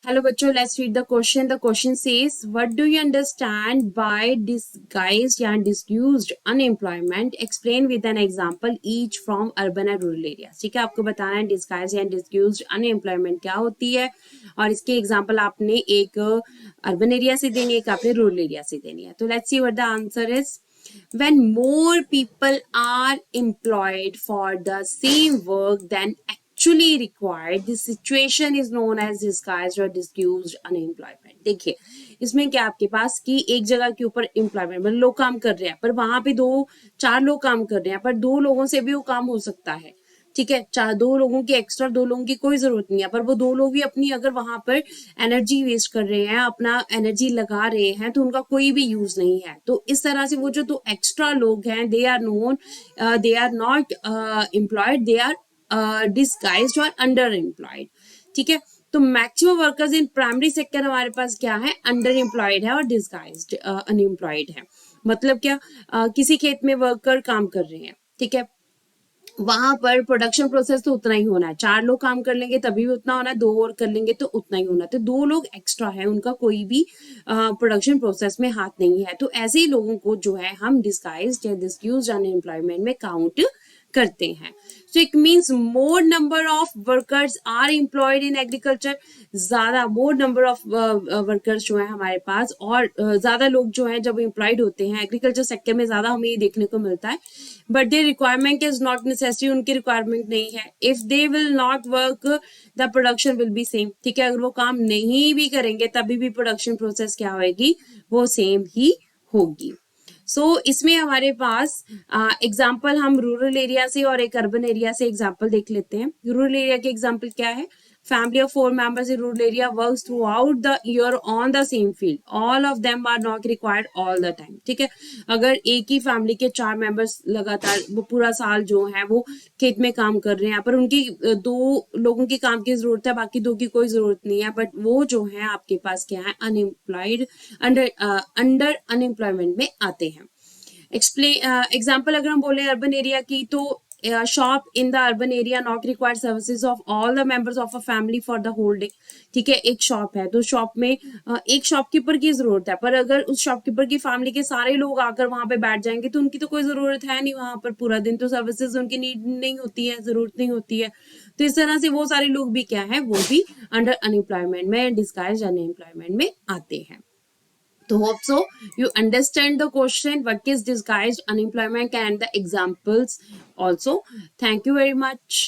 Hello बच्चों, let's read the question. The question says, what do you understand by disguised या disguised unemployment? Explain with an example each from urban and rural areas. ठीक है, आपको बताना है disguised या disguised unemployment क्या होती है और इसके एग्जाम्पल आपने एक अर्बन एरिया से देनी है, एक आपने रूरल एरिया से देनी है. तो let's see what the answer is. When more people are employed for the same work than actually required, this situation is known as disguised or disguised unemployment. देखिए इसमें क्या आपके पास कि एक जगह के ऊपर एम्प्लॉयमेंट मतलब लोग काम कर रहे हैं पर वहां पे दो चार लोग काम कर रहे हैं पर दो लोगों से भी वो काम हो सकता है. ठीक है, चार दो लोगों की एक्स्ट्रा दो लोगों की कोई जरूरत नहीं है पर वो दो लोग भी अपनी अगर वहां पर एनर्जी वेस्ट कर रहे हैं, अपना एनर्जी लगा रहे हैं तो उनका कोई भी यूज नहीं है. तो इस तरह से वो जो दो एक्स्ट्रा लोग हैं they are known, they are not employed, they are disguised और अंडर एम्प्लॉयड. ठीक है, तो maximum workers in primary sector हमारे पास क्या है, अंडर एम्प्लॉयड है और डिस्गाइज्ड अनएम्प्लॉयड है. मतलब क्या, किसी खेत में वर्कर काम कर रहे हैं. ठीक है, वहां पर प्रोडक्शन प्रोसेस तो उतना ही होना है, चार लोग काम कर लेंगे तभी भी उतना होना है, दो और कर लेंगे तो उतना ही होना है. तो दो लोग एक्स्ट्रा है, उनका कोई भी प्रोडक्शन प्रोसेस में हाथ नहीं है. तो ऐसे ही लोगों को जो है हम डिस्गाइज या डिस्क्यूज अनएम्प्लॉयमेंट में काउंट करते हैं. So it means more number of workers are employed in agriculture. ज्यादा मोर नंबर ऑफ वर्कर्स जो है हमारे पास और ज्यादा लोग जो है जब एम्प्लॉयड होते हैं एग्रीकल्चर सेक्टर में ज्यादा हमें ये देखने को मिलता है. But their requirement is not necessary, उनकी रिक्वायरमेंट नहीं है. If they will not work the production will be same. ठीक है, अगर वो काम नहीं भी करेंगे तभी भी प्रोडक्शन प्रोसेस क्या होगी, वो सेम ही होगी. सो इसमें हमारे पास एग्जाम्पल हम रूरल एरिया से और एक अर्बन एरिया से एग्जाम्पल देख लेते हैं. रूरल एरिया के एग्जाम्पल क्या है, family of 4 members in rural area works throughout the year on the same field, all of them are not required all the time. ठीक है, अगर एक ही फैमिली के 4 मेंबर्स लगातार वो पूरा साल जो है वो खेत में काम कर रहे हैं पर उनकी दो लोगों की काम की जरूरत है, बाकी दो की कोई जरूरत नहीं है, बट वो जो है आपके पास क्या है, अनएम्प्लॉयड अंडर अनएम्प्लॉयमेंट में आते हैं. एक्सप्लेन एग्जाम्पल अगर हम बोले अर्बन एरिया की, तो shop in the urban area not required services of all the members of a family for the whole day. ठीक है, एक शॉप है तो शॉप में एक शॉपकीपर की जरूरत है पर अगर उस शॉपकीपर की फैमिली के सारे लोग आकर वहां पे बैठ जाएंगे तो उनकी तो कोई जरूरत है नहीं, वहां पर पूरा दिन तो सर्विसेज उनकी नीड नहीं होती है, जरूरत नहीं होती है. तो इस तरह से वो सारे लोग भी क्या है, वो भी अंडर अनएम्प्लॉयमेंट में, डिस्गाइज अनएम्प्लॉयमेंट में आते हैं. So hope so you understand the question what is disguised unemployment and the examples also. Thank you very much.